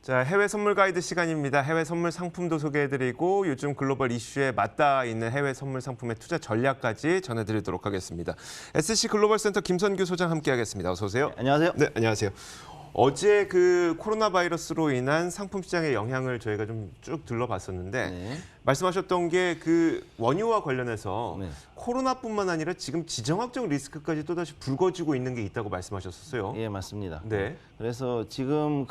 자, 해외 선물 가이드 시간입니다. 해외 선물 상품도 소개해드리고 요즘 글로벌 이슈에 맞닿아 있는 해외 선물 상품의 투자 전략까지 전해드리도록 하겠습니다. SC 글로벌 센터 김선규 소장 함께하겠습니다. 어서 오세요. 네, 안녕하세요. 네, 안녕하세요. 어제 그 코로나 바이러스로 인한 상품 시장의 영향을 저희가 좀 쭉 둘러봤었는데 네. 말씀하셨던 게 그 원유와 관련해서 네. 코로나뿐만 아니라 지금 지정학적 리스크까지 또다시 불거지고 있는 게 있다고 말씀하셨었어요. 예, 맞습니다. 네. 그래서 지금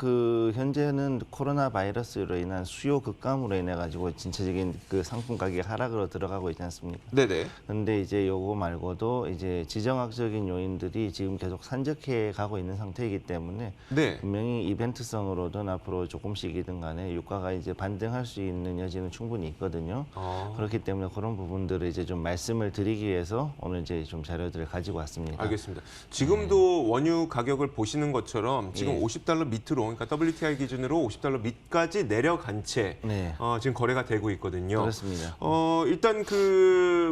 현재는 코로나 바이러스로 인한 수요 급감으로 인해 가지고 전체적인 그 상품 가격 하락으로 들어가고 있지 않습니까? 네네. 근데 이제 요거 말고도 이제 지정학적인 요인들이 지금 계속 산적해 가고 있는 상태이기 때문에 네. 분명히 이벤트성으로든 앞으로 조금씩이든 간에 유가가 이제 반등할 수 있는 여지는 충분히 있거든요. 그렇기 때문에 그런 부분들을 이제 좀 말씀을 드리기 위해서 오늘 이제 좀 자료들을 가지고 왔습니다. 알겠습니다. 지금도 원유 가격을 보시는 것처럼 지금 예. 50달러 밑으로, 그러니까 WTI 기준으로 50달러 밑까지 내려간 채 네. 지금 거래가 되고 있거든요. 그렇습니다. 일단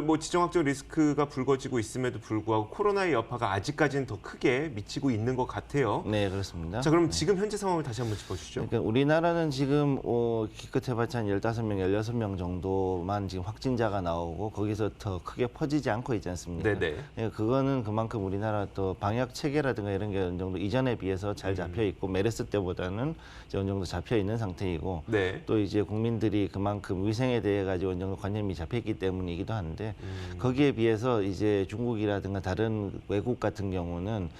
뭐 지정학적 리스크가 불거지고 있음에도 불구하고 코로나의 여파가 아직까지는 더 크게 미치고 있는 것 같아요. 네, 그렇습니다. 자, 그럼 지금 현재 상황을 다시 한번 짚어주시죠. 그러니까 우리나라는 지금 기껏해봤자 한 15명, 16명 정도만 지금 확진자가 나오고 거기서 더 크게 퍼지지 않고 있지 않습니까? 네네. 그러니까 그거는 그만큼 우리나라 또 방역 체계라든가 이런 게 어느 정도 이전에 비해서 잘 잡혀 있고 메르스 때보다는 이제 어느 정도 잡혀 있는 상태이고 네. 또 이제 국민들이 그만큼 위생에 대해 가지고 어느 정도 관념이 잡혀 있기 때문이기도 한데 거기에 비해서 이제 중국이라든가 다른 외국 같은 경우는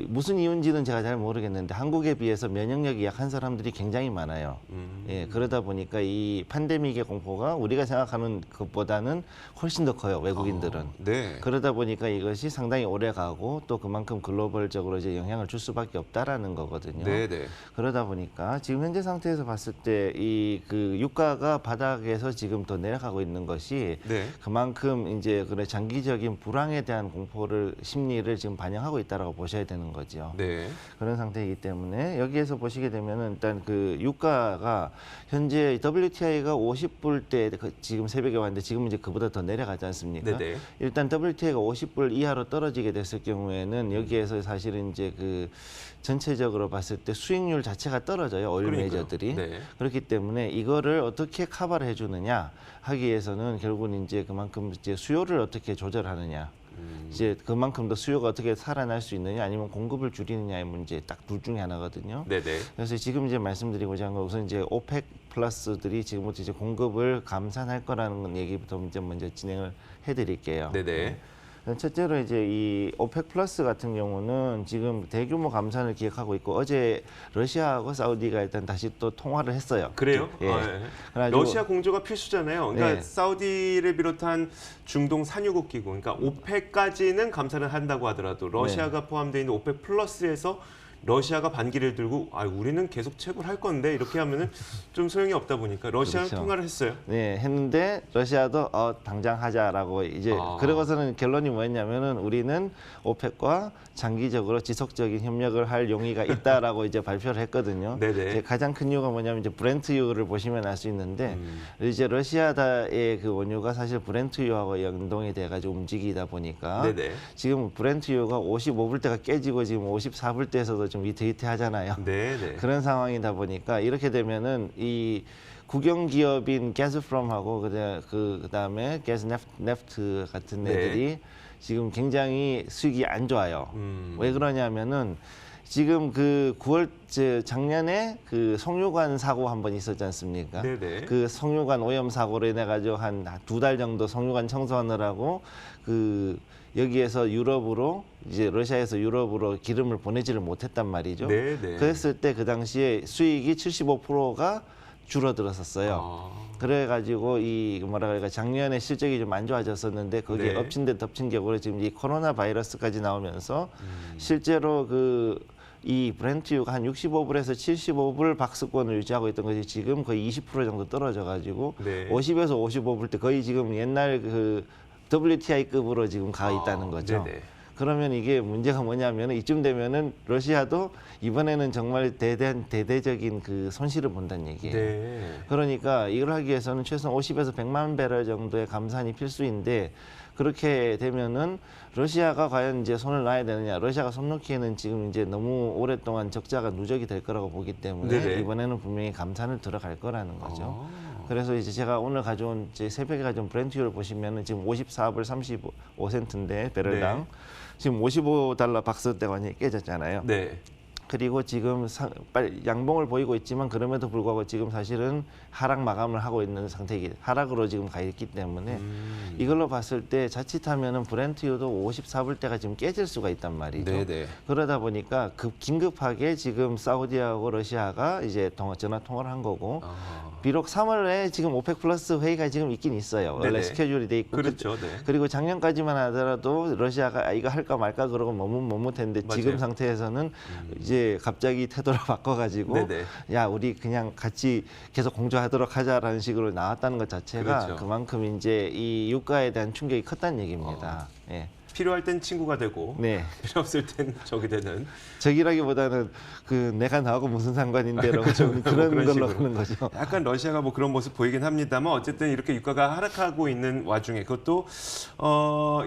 무슨 이유인지는 제가 잘 모르겠는데 한국에 비해서 면역력이 약한 사람들이 굉장히 많아요. 예, 그러다 보니까 이 팬데믹의 공포가 우리가 생각하는 것보다는 훨씬 더 커요, 외국인들은. 네. 그러다 보니까 이것이 상당히 오래 가고 또 그만큼 글로벌적으로 이제 영향을 줄 수밖에 없다라는 거거든요. 네네. 그러다 보니까 지금 현재 상태에서 봤을 때 유가가 바닥에서 지금 더 내려가고 있는 것이 네. 그만큼 이제 장기적인 불황에 대한 심리를 지금 반영하고 있다라고 보셔야 되는 거죠. 네. 그런 상태이기 때문에 여기에서 보시게 되면은 일단 유가가 현재 WTI가 50불대 지금 새벽에 왔는데 지금 이제 그보다 더 내려가지 않습니까? 네네. 일단 WTI가 50불 이하로 떨어지게 됐을 경우에는 여기에서 사실은 이제 전체적으로 봤을 때 수익률 자체가 떨어져요. 오일 그러니까요. 메이저들이. 네. 그렇기 때문에 이거를 어떻게 커버를 해주느냐 하기 위해서는 결국은 이제 그만큼 이제 수요를 어떻게 조절하느냐. 이제 그만큼 더 수요가 어떻게 살아날 수 있느냐 아니면 공급을 줄이느냐의 문제 딱 둘 중에 하나거든요. 네네. 그래서 지금 이제 말씀드리고자 하는 건 우선 이제 오펙 플러스들이 지금부터 이제 공급을 감산할 거라는 얘기부터 이제 먼저 진행을 해드릴게요. 네네. 첫째로 이제 이 오펙 플러스 같은 경우는 지금 대규모 감산을 기획하고 있고 어제 러시아하고 사우디가 일단 다시 또 통화를 했어요. 그래요? 예. 네. 그래가지고 러시아 공조가 필수잖아요. 그러니까 네. 사우디를 비롯한 중동 산유국 기구, 그러니까 오펙까지는 감산을 한다고 하더라도 러시아가 포함되어 있는 오펙 플러스에서 러시아가 반기를 들고 우리는 계속 채굴할 건데 이렇게 하면은 좀 소용이 없다 보니까 러시아는 그렇죠. 통화를 했어요. 네, 했는데 러시아도 당장 하자라고 이제 그러고서는 결론이 뭐였냐면은 우리는 오펙과 장기적으로 지속적인 협력을 할 용의가 있다라고 이제 발표를 했거든요. 네네. 이제 가장 큰 이유가 뭐냐면 이제 브렌트유를 보시면 알 수 있는데 이제 러시아의 그 원유가 사실 브렌트유하고 연동이 돼가지고 움직이다 보니까 네네. 지금 브렌트유가 55불대가 깨지고 지금 54불대에서도 좀 위태위태하잖아요. 네네. 그런 상황이다 보니까 이렇게 되면은 이 국영 기업인 가스프롬하고 그다음에 가스네프트 같은 네. 애들이 지금 굉장히 수익이 안 좋아요. 왜 그러냐면은 지금 작년에 송유관 사고 한 번 있었지 않습니까? 네네. 그 송유관 오염 사고로 인해 가지고 한 2달 정도 송유관 청소하느라고 여기에서 러시아에서 유럽으로 기름을 보내지를 못했단 말이죠. 네네. 그랬을 때 그 당시에 수익이 75%가 줄어들었었어요. 그래가지고 작년에 실적이 좀 안 좋아졌었는데 거기에 네. 엎친 데 덮친 격으로 지금 이 코로나 바이러스까지 나오면서 실제로 이 브렌트유가 한 65불에서 75불 박스권을 유지하고 있던 것이 지금 거의 20% 정도 떨어져가지고 네. 50에서 55불 때 거의 지금 옛날 WTI급으로 지금 가 있다는 거죠. 네네. 그러면 이게 문제가 뭐냐면 이쯤 되면은 러시아도 이번에는 정말 대대적인 그 손실을 본다는 얘기예요. 네. 그러니까 이걸 하기 위해서는 최소한 50에서 100만 배럴 정도의 감산이 필수인데 그렇게 되면은 러시아가 과연 이제 손을 놔야 되느냐? 러시아가 손 놓기에는 지금 이제 너무 오랫동안 적자가 누적이 될 거라고 보기 때문에 네네. 이번에는 분명히 감산을 들어갈 거라는 거죠. 아. 그래서 이제 제가 오늘 가져온 이제 새벽에 가져온 브렌트유를 보시면은 지금 54불 35센트인데 배럴당 네. 지금 $55 박스대가 완전히 깨졌잖아요. 네. 그리고 지금 양봉을 보이고 있지만 그럼에도 불구하고 지금 사실은 하락 마감을 하고 있는 상태이기 하락으로 지금 가 있기 때문에 이걸로 봤을 때 자칫하면은 브렌트유도 54불대가 지금 깨질 수가 있단 말이죠. 네네. 그러다 보니까 긴급하게 지금 사우디하고 러시아가 이제 전화 통화를 한 거고 아. 비록 3월에 지금 오펙 플러스 회의가 지금 있긴 있어요. 원래 네네. 스케줄이 돼 있고 그렇죠. 네. 그리고 작년까지만 하더라도 러시아가 이거 할까 말까 그러고 머뭇머뭇했는데 맞아요. 지금 상태에서는 이제 갑자기 태도를 바꿔가지고 네네. 야 우리 그냥 같이 계속 공조하도록 하자라는 식으로 나왔다는 것 자체가 그렇죠. 그만큼 이제 이 유가에 대한 충격이 컸다는 얘기입니다. 예. 필요할 땐 친구가 되고 네. 필요 없을 땐 적이 되는. 적이라기보다는 그 내가 나하고 무슨 상관인데라고 그렇죠. 좀 그런 그런 걸로 식으로. 하는 거죠. 약간 러시아가 뭐 그런 모습 보이긴 합니다만 어쨌든 이렇게 유가가 하락하고 있는 와중에 그것도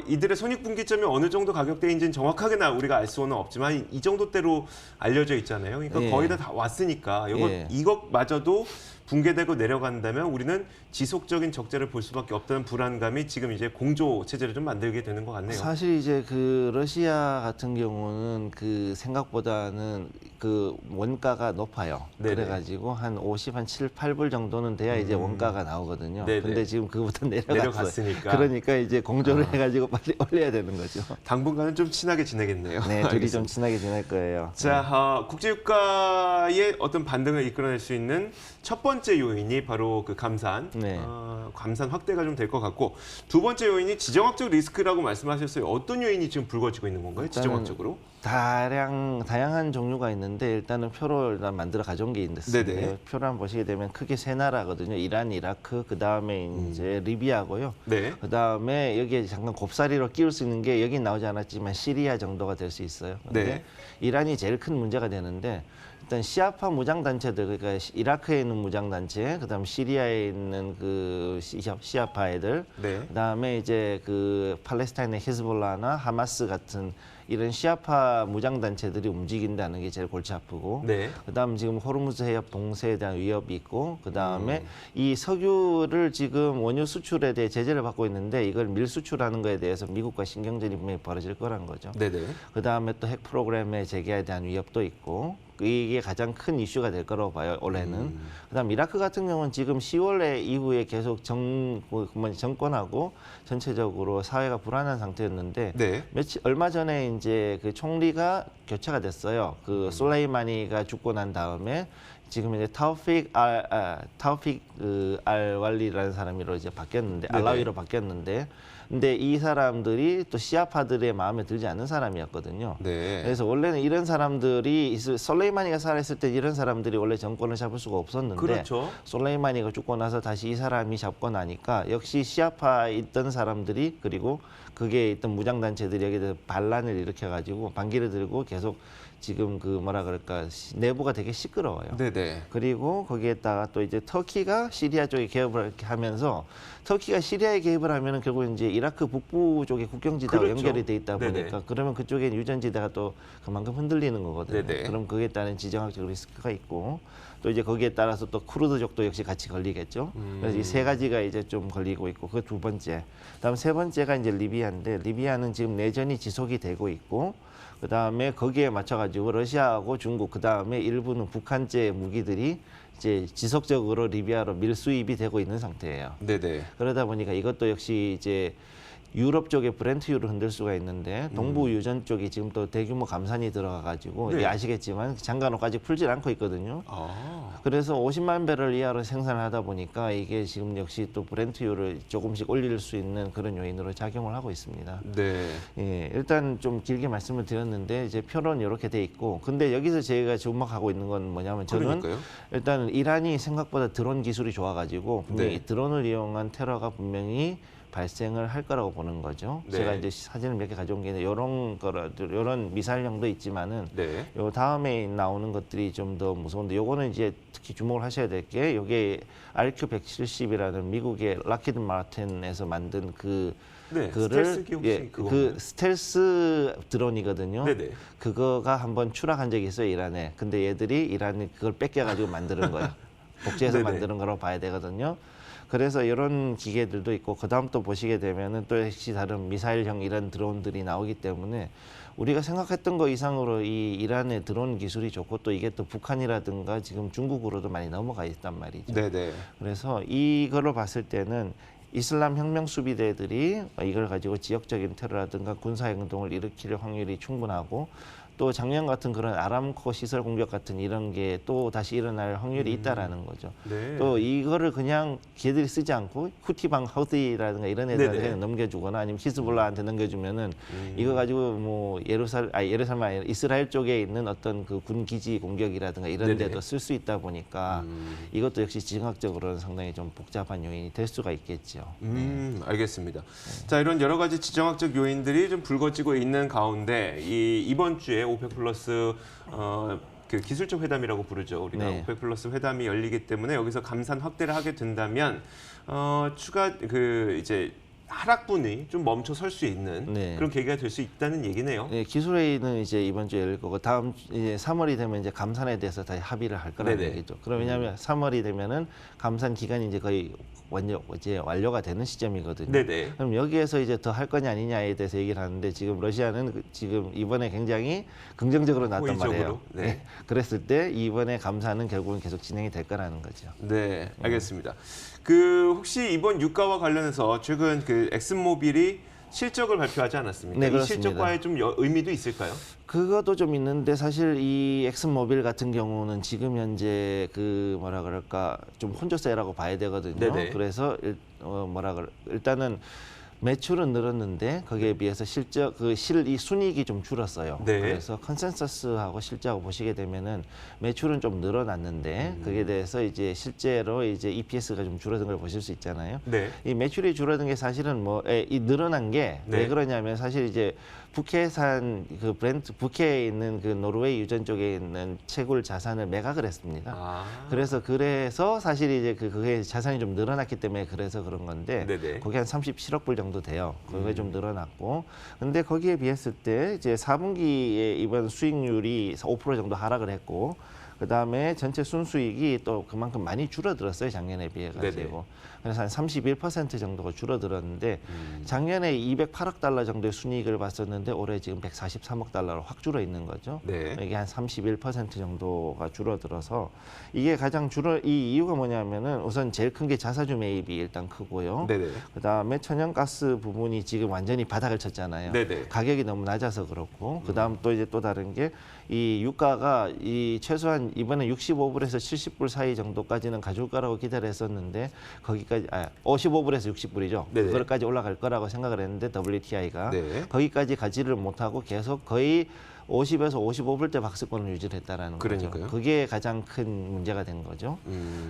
이들의 손익분기점이 어느 정도 가격대인지는 정확하게 우리가 알 수는 없지만 이 정도대로 알려져 있잖아요. 그러니까 예. 거의 다 왔으니까 예. 이것마저도 붕괴되고 내려간다면 우리는 지속적인 적자를 볼 수밖에 없다는 불안감이 지금 이제 공조 체제를 좀 만들게 되는 것 같네요. 사실 이제 그 러시아 같은 경우는 그 생각보다는 그 원가가 높아요. 네네. 그래가지고 한 7, 8불 정도는 돼야 이제 원가가 나오거든요. 네네. 근데 지금 그보다 내려갔으니까. 그러니까 이제 공조를 해가지고 빨리 올려야 되는 거죠. 당분간은 좀 친하게 지내겠네요. 네, 둘이 좀 알겠습니다. 친하게 지낼 거예요. 자, 국제유가의 어떤 반등을 이끌어낼 수 있는 첫 번째 요인이 바로 그 감산, 네. 감산 확대가 좀 될 것 같고 두 번째 요인이 지정학적 리스크라고 말씀하셨어요. 어떤 요인이 지금 불거지고 있는 건가요? 지정학적으로? 다양한 종류가 있는데 일단은 표를 일단 만들어 가져온 게 있는데 네네. 표를 한번 보시게 되면 크게 세 나라거든요. 이란, 이라크, 그 다음에 이제 리비아고요. 네. 그 다음에 여기에 잠깐 곱사리로 끼울 수 있는 게 여긴 나오지 않았지만 시리아 정도가 될 수 있어요. 근데 네. 이란이 제일 큰 문제가 되는데 일단 시아파 무장 단체들 그러니까 이라크에 있는 무장 단체, 그다음 시리아에 있는 그 시아파 애들, 네. 그다음에 이제 그 팔레스타인의 히즈볼라나 하마스 같은 이런 시아파 무장 단체들이 움직인다는 게 제일 골치 아프고, 네. 그다음 지금 호르무즈 해협 봉쇄에 대한 위협이 있고, 그다음에 이 석유를 지금 원유 수출에 대해 제재를 받고 있는데 이걸 밀 수출하는 거에 대해서 미국과 신경전이 분명히 벌어질 거란 거죠. 네네. 그다음에 또 핵 프로그램의 재개에 대한 위협도 있고, 이게 가장 큰 이슈가 될 거라고 봐요, 올해는. 그다음 이라크 같은 경우는 지금 10월에 이후에 계속 정권하고 전체적으로 사회가 불안한 상태였는데 네. 얼마 전에 이제 그 총리가 교체가 됐어요. 그 솔레이마니가 죽고 난 다음에 지금 이제 타우픽 알왈리라는 사람으로 이제 바뀌었는데 네네. 알라위로 바뀌었는데, 근데 이 사람들이 또 시아파들의 마음에 들지 않는 사람이었거든요. 네. 그래서 원래는 이런 사람들이 솔레이마니가 살아있을 때 이런 사람들이 원래 정권을 잡을 수가 없었는데 그렇죠. 솔레이마니가 죽고 나서 다시 이 사람이 잡고 나니까 역시 시아파에 있던 사람들이 그리고 그게 있던 무장단체들이 여기에 대해서 반란을 일으켜가지고 반기를 들고 계속 지금 그 뭐라 그럴까 내부가 되게 시끄러워요. 네네. 그리고 거기에다가 또 이제 터키가 시리아 쪽에 개입을 이렇게 하면서 터키가 시리아에 개입을 하면은 결국 이제 이라크 북부 쪽에 국경지대와 그렇죠. 연결이 돼 있다 보니까 네네. 그러면 그쪽에 유전지대가 또 그만큼 흔들리는 거거든요. 네네. 그럼 그에 따른 지정학적 리스크가 있고 또 이제 거기에 따라서 또 쿠르드족도 역시 같이 걸리겠죠. 그래서 이 세 가지가 이제 좀 걸리고 있고 그 두 번째. 그다음 세 번째가 이제 리비아인데 리비아는 지금 내전이 지속이 되고 있고 그다음에 거기에 맞춰가지고 러시아하고 중국 그다음에 일부는 북한제 무기들이 이제 지속적으로 리비아로 밀수입이 되고 있는 상태예요. 네네. 그러다 보니까 이것도 역시 이제 유럽 쪽에 브렌트유를 흔들 수가 있는데 동부 유전 쪽이 지금 또 대규모 감산이 들어가가지고 네. 아시겠지만 장관호까지 풀질 않고 있거든요. 아. 그래서 50만 배럴 이하로 생산을 하다 보니까 이게 지금 역시 또 브렌트유를 조금씩 올릴 수 있는 그런 요인으로 작용을 하고 있습니다. 네. 예, 일단 좀 길게 말씀을 드렸는데 이제 표론 이렇게 돼 있고, 근데 여기서 제가 주목하고 있는 건 뭐냐면 저는 그러니까요. 일단 이란이 생각보다 드론 기술이 좋아가지고 분명히 네. 드론을 이용한 테러가 분명히 발생을 할 거라고 보는 거죠. 네. 제가 이제 사진을 몇 개 가져온 게 있는데 이런 미사일형도 있지만은 네. 요 다음에 나오는 것들이 좀 더 무서운데 요거는 이제 특히 주목을 하셔야 될 게 요게 RQ-170이라는 미국의 락히드 마틴에서 만든 네. 그거를 스텔스기 혹시 그건가요? 그 스텔스 드론이거든요. 네네. 그거가 한번 추락한 적이 있어요, 이란에. 근데 얘들이 이란이 그걸 뺏겨가지고 만드는 거예요. 복제해서 네네. 만드는 거라고 봐야 되거든요. 그래서 이런 기계들도 있고 그다음 또 보시게 되면은 또 역시 다른 미사일형 이런 드론들이 나오기 때문에 우리가 생각했던 거 이상으로 이 이란의 드론 기술이 좋고 또 이게 또 북한이라든가 지금 중국으로도 많이 넘어가 있단 말이죠. 네네. 그래서 이거를 봤을 때는 이슬람 혁명 수비대들이 이걸 가지고 지역적인 테러라든가 군사 행동을 일으킬 확률이 충분하고 또 작년 같은 그런 아람코 시설 공격 같은 이런 게 또 다시 일어날 확률이 있다라는 거죠. 네. 또 이거를 그냥 걔들이 쓰지 않고 후티방 하우디라든가 이런 애들한테 네네. 그냥 넘겨주거나 아니면 히즈볼라한테 넘겨주면은 이거 가지고 뭐 예루살렘 아니라 이스라엘 쪽에 있는 어떤 그 군 기지 공격이라든가 이런 네네. 데도 쓸 수 있다 보니까 이것도 역시 지정학적으로는 상당히 좀 복잡한 요인이 될 수가 있겠죠. 알겠습니다. 자, 이런 여러 가지 지정학적 요인들이 좀 불거지고 있는 가운데 이번 주에 오펙 플러스 그 기술적 회담이라고 부르죠. 우리가 네. 오펙 플러스 회담이 열리기 때문에 여기서 감산 확대를 하게 된다면 추가 그 이제 하락분이 좀 멈춰 설 수 있는 네. 그런 계기가 될 수 있다는 얘기네요. 네, 기술회의는 이제 이번 주에 열릴 거고 다음 이제 3월이 되면 이제 감산에 대해서 다시 합의를 할 거라는 네네. 얘기죠. 그럼 왜냐하면 3월이 되면은 감산 기간이 이제 거의 완료가 되는 시점이거든요. 네네. 그럼 여기에서 이제 더 할 거냐 아니냐에 대해서 얘기를 하는데 지금 러시아는 지금 이번에 굉장히 긍정적으로 나왔단 말이에요. 호의적으로? 네. 그랬을 때 이번에 감사는 결국은 계속 진행이 될 거라는 거죠. 네, 알겠습니다. 그 혹시 이번 유가와 관련해서 최근 그 엑슨모빌이 실적을 발표하지 않았습니까? 네, 이 그렇습니다. 실적과의 좀 의미도 있을까요? 그것도 좀 있는데 사실 이 엑슨모빌 같은 경우는 지금 현재 그 뭐라 그럴까 좀 혼조세라고 봐야 되거든요. 네네. 그래서 일단은 매출은 늘었는데 거기에 비해서 이 순이익이 좀 줄었어요. 네. 그래서 컨센서스하고 실제하고 보시게 되면은 매출은 좀 늘어났는데 거기에 대해서 이제 실제로 이제 EPS가 좀 줄어든 걸 보실 수 있잖아요. 네. 이 매출이 줄어든 게 사실은 이 늘어난 게 왜 네. 그러냐면 사실 이제 북해산 그 북해에 있는 그 노르웨이 유전 쪽에 있는 채굴 자산을 매각을 했습니다. 그래서 사실 이제 그게 자산이 좀 늘어났기 때문에 그래서 그런 건데 네네. 거기 한 37억 불 정도 돼요. 그게 좀 늘어났고 근데 거기에 비했을 때 이제 4분기에 이번 수익률이 5% 정도 하락을 했고 그다음에 전체 순수익이 또 그만큼 많이 줄어들었어요. 작년에 비해 가지고. 네네. 그래서 한 31% 정도가 줄어들었는데 작년에 208억 달러 정도의 순이익을 봤었는데 올해 지금 143억 달러로 확 줄어 있는 거죠. 네. 이게 한 31% 정도가 줄어들어서 이게 이 이유가 뭐냐면은 우선 제일 큰 게 자사주 매입이 일단 크고요. 네네. 그다음에 천연가스 부분이 지금 완전히 바닥을 쳤잖아요. 네네. 가격이 너무 낮아서 그렇고 그다음 또 이제 또 다른 게 이 유가가 최소한 이번에 65불에서 70불 사이 정도까지는 가줄 거라고 기다렸었는데 거기까지 55불에서 60불이죠. 네네. 그걸까지 올라갈 거라고 생각을 했는데 WTI가 네. 거기까지 가지를 못하고 계속 거의 50에서 55불대 박스권을 유지를 했다라는 그러니까요. 거죠. 그게 가장 큰 문제가 된 거죠.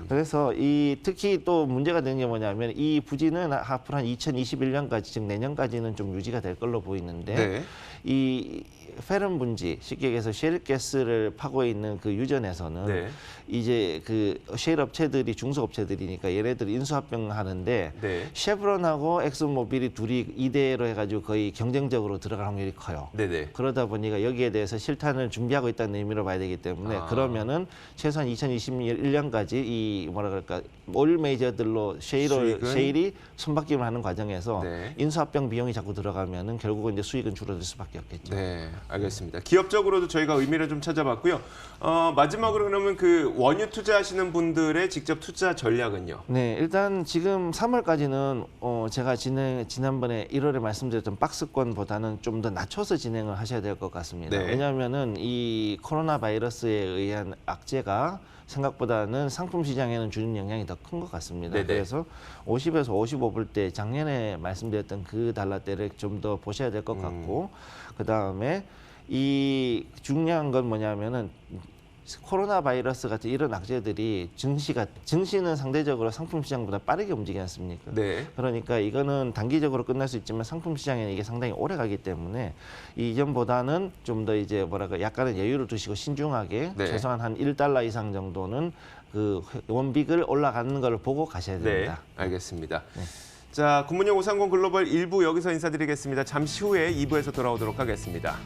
그래서 특히 또 문제가 되는 게 뭐냐면 이 부진은 앞으로 한 2021년까지 즉 내년까지는 좀 유지가 될 걸로 보이는데 네. 이 페른 분지 쉽게 얘기해서 셰일가스를 파고 있는 그 유전에서는 네. 이제 그 셰일 업체들이 중소업체들이니까 얘네들 인수합병하는데 네. 쉐브론하고 엑슨모빌이 둘이 2대1로 해가지고 거의 경쟁적으로 들어갈 확률이 커요. 네네. 그러다 보니까 여기에 대해서 실탄을 준비하고 있다는 의미로 봐야 되기 때문에 그러면은 최소한 2021년까지 이 뭐라 그럴까 올 메이저들로 셰일이 손바뀜을 하는 과정에서 네. 인수합병 비용이 자꾸 들어가면은 결국은 이제 수익은 줄어들 수밖에 없겠죠. 네, 알겠습니다. 기업적으로도 저희가 의미를 좀 찾아봤고요. 마지막으로 그러면 그 원유 투자하시는 분들의 직접 투자 전략은요? 네, 일단 지금 3월까지는 제가 지난번에 1월에 말씀드렸던 박스권보다는 좀 더 낮춰서 진행을 하셔야 될 것 같습니다. 네. 왜냐하면은 이 코로나 바이러스에 의한 악재가 생각보다는 상품 시장에는 주는 영향이 더 큰 것 같습니다. 네네. 그래서 50에서 55불대 작년에 말씀드렸던 그 달러대를 좀 더 보셔야 될 것 같고 그다음에 이 중요한 건 뭐냐면은 코로나 바이러스 같은 이런 악재들이 증시는 상대적으로 상품 시장보다 빠르게 움직이지 않습니까? 네. 그러니까 이거는 단기적으로 끝날 수 있지만 상품 시장에는 이게 상당히 오래 가기 때문에 이전보다는 좀 더 이제 뭐랄까 약간의 여유를 두시고 신중하게 네. 최소한 한 1달러 이상 정도는 그 원빅을 올라가는 걸 보고 가셔야 됩니다. 네, 알겠습니다. 자, 굿모닝 530 글로벌 1부 여기서 인사드리겠습니다. 잠시 후에 2부에서 돌아오도록 하겠습니다.